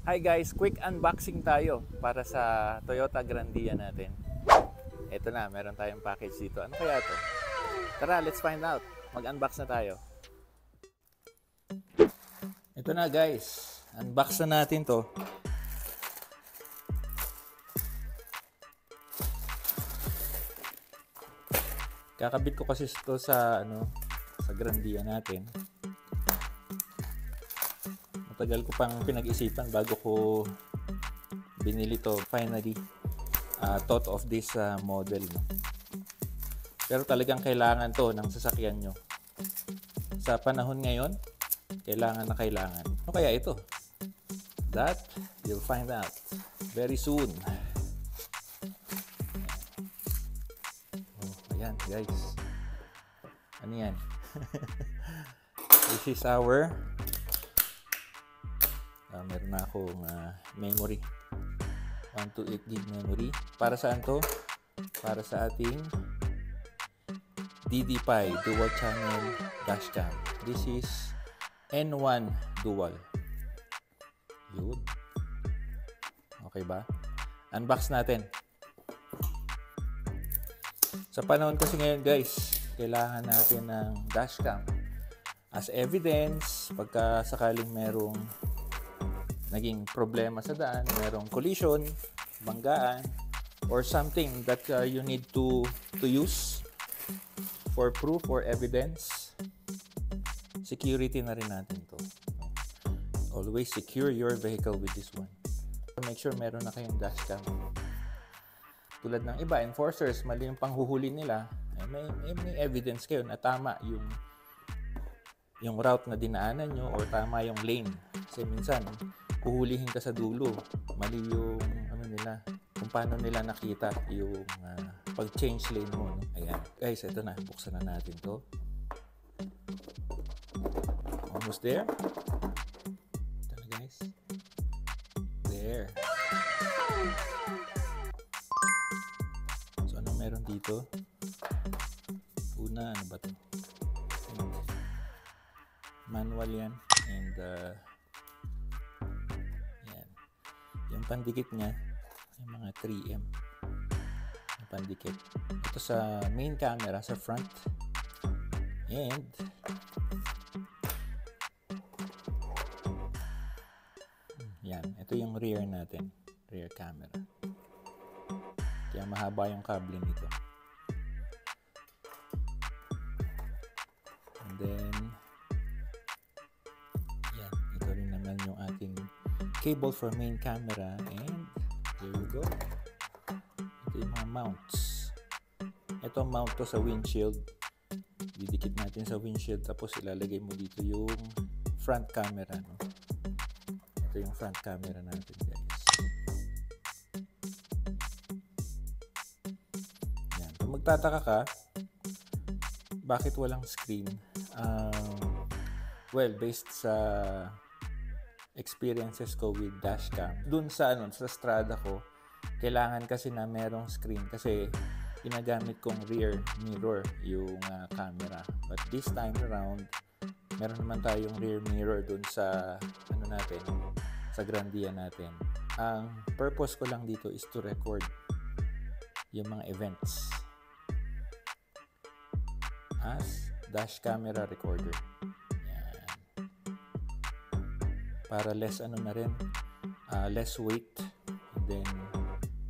Hi guys, quick unboxing tayo para sa Toyota Grandia natin. Ito na, meron tayong package dito. Ano kaya to? Tara, let's find out. Mag-unbox na tayo. Ito na guys, unbox na natin to. Kakabit ko kasi ito sa sa Grandia natin. Matagal ko pang pinag-isipan bago ko binili to. Finally, thought of this model. No? Pero talagang kailangan to ng sasakyan nyo. Sa panahon ngayon, kailangan na kailangan. Ano kaya ito? That, you'll find out very soon. Oh, ayan guys. Ano yan? This is our meron na akong memory, 128 gig memory. Para saan to? Para sa ating DD5 dual channel dashcam. This is N1 dual. Yun. Okay ba? Unbox natin. Sa panahon kasi ngayon guys, kailangan natin ng dashcam as evidence pagka sakaling merong naging problema sa daan, merong collision, banggaan, or something that you need to use for proof or evidence. Security na rin natin to. Always secure your vehicle with this one. Make sure meron na kayong dashcam. Tulad ng iba, enforcers, mali yung panghuhuli nila, may evidence kayo na tama yung route na dinaanan nyo or tama yung lane. Kasi minsan, huhulihin ka sa dulo. Mali yung nila, kung paano nila nakita yung pag-change lane mo. No? Ayan. Guys, ito na. Buksan na natin to. Almost there. Ito na guys. There. So, anong meron dito? Una, ano ba ito? Manual yan. And, yung pandikit niya yung mga 3M yung pandikit ito sa main camera sa front, and yan, ito yung rear natin, rear camera, kaya mahaba yung kable nito. And then yan, ito rin naman yung ating cable for main camera, and there you go. Ito yung mga mounts. Ito mount to sa windshield. Didikit natin sa windshield, tapos ilalagay mo dito yung front camera. No? Ito yung front camera natin guys. Yan. Kung magtataka ka, bakit walang screen? Well, based sa experiences ko with dashcam. Dun sa sa Strada ko, kailangan kasi na merong screen kasi ginagamit kong rear mirror yung camera. But this time around, meron naman tayong rear mirror dun sa natin, sa Grandia natin. Ang purpose ko lang dito is to record yung mga events as dash camera recorder. Para less less weight, and then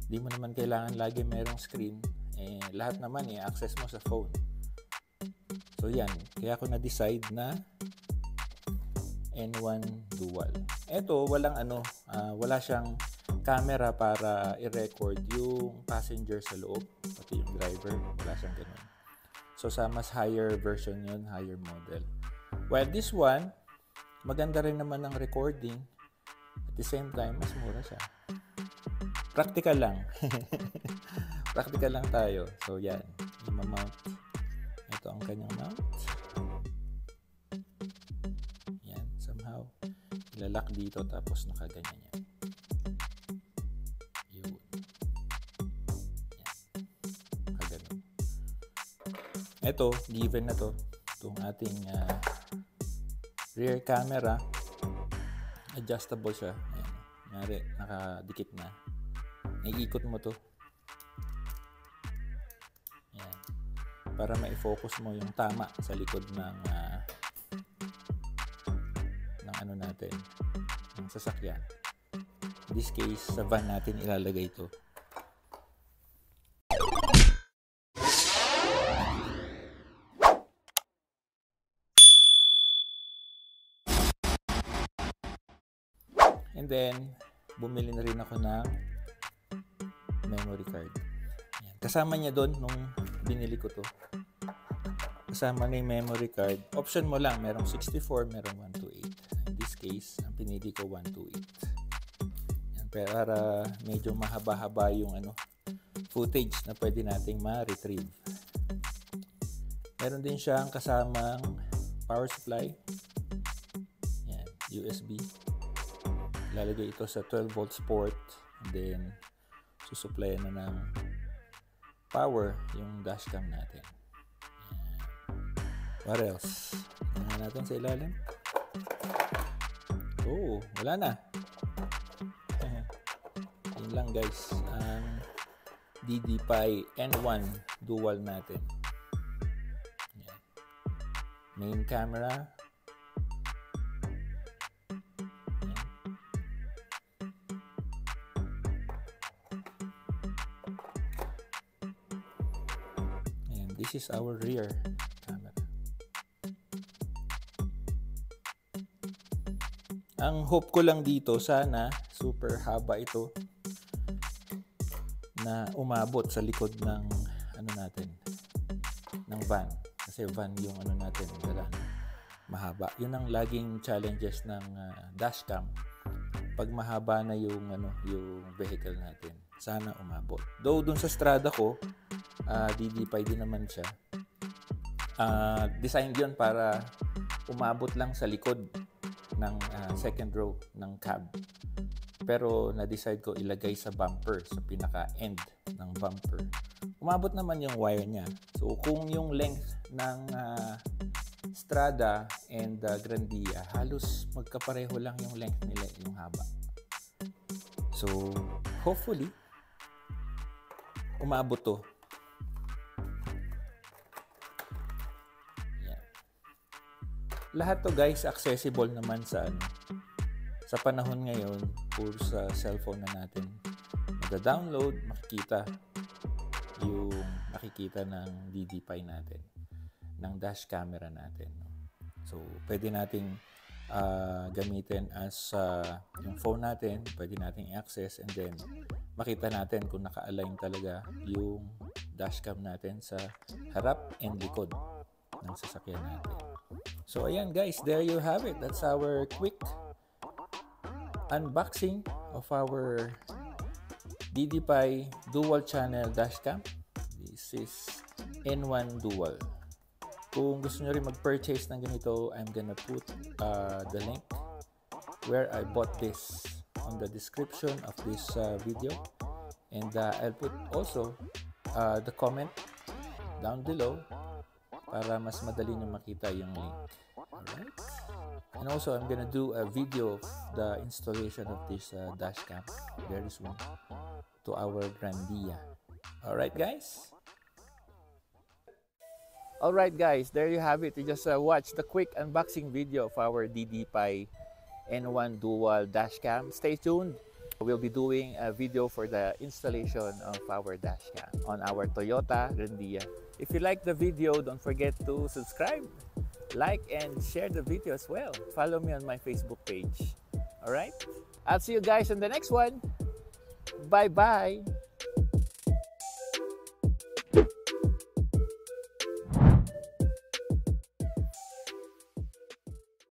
di mo naman kailangan lagi merong screen, lahat naman access mo sa phone. So yan, kaya ako na-decide na N1 dual. Ito walang wala siyang camera para i-record yung passenger sa loob, pati yung driver, wala siyang ganun. So sa mas higher version yun, higher model. While this one, maganda rin naman ng recording. At the same time, mas mura siya. Practical lang. Practical lang tayo. So, yan. I-mount. Ito ang kanyang mount. Yan. Somehow, ilalak dito tapos nakaganyan yan. Yun. Yan. Nakaganyan. Ito, given na to. Itong ating rear camera, adjustable siya. Ayan. Mari, nakadikit na. Naiikot mo to. Yan. Para ma-focus mo yung tama sa likod ng ano natin, ng sasakyan. In this case, sa van natin ilalagay ito. And then, bumili na rin ako ng memory card. Ayan. Kasama niya doon nung binili ko to. Kasama na yung memory card. Option mo lang, merong 64, merong 128. In this case, ang pinili ko 128. Ayan, para medyo mahaba-haba yung footage na pwede nating ma-retrieve. Meron din siyang kasamang power supply. Ayan, USB. Lalagay ito sa 12 volts port, and then susuplayan na ng power yung dashcam natin. Ayan. What else? Tingnan natin sa ilalim. Oh, wala na. Yun lang guys, ang DDPi N1 dual natin. Ayan. Main camera. This is our rear camera. Ang hope ko lang dito, sana super haba ito na umabot sa likod ng natin, ng van. Kasi van yung natin, mahaba. Yun ang laging challenges ng dashcam. Pag mahaba na yung vehicle natin, sana umabot. Though dun sa Strada ko, DDPi din naman siya. Designed yun para umabot lang sa likod ng second row ng cab. Pero na-decide ko ilagay sa bumper, sa pinaka-end ng bumper. Umabot naman yung wire niya. So kung yung length ng Strada and Grandia, halos magkapareho lang yung length nila, yung haba. So hopefully umabot to. Lahat to guys accessible naman sa panahon ngayon, puro sa cellphone na natin. Mag-download, makikita ng DDPi natin, ng dash camera natin. So pwede nating gamitin as yung phone natin, pwede nating i-access, and then makita natin kung naka-align talaga yung dashcam natin sa harap and likod ng sasakyan natin. So ayan guys, there you have it. That's our quick unboxing of our DDPi dual channel dashcam. This is N1 dual. Kung gusto nyo rin mag-purchase ng ganito, I'm gonna put the link where I bought this on the description of this video, and I'll put also the comment down below para mas madali nyo makita yung link. Alright? And also, I'm gonna do a video of the installation of this dashcam very soon to our Grandia. Alright guys? Alright guys, there you have it. You just watched the quick unboxing video of our DDPi N1 dual dashcam. Stay tuned. We'll be doing a video for the installation of our dashcam on our Toyota Grandia. If you like the video, don't forget to subscribe, like, and share the video as well. Follow me on my Facebook page. Alright? I'll see you guys in the next one. Bye-bye.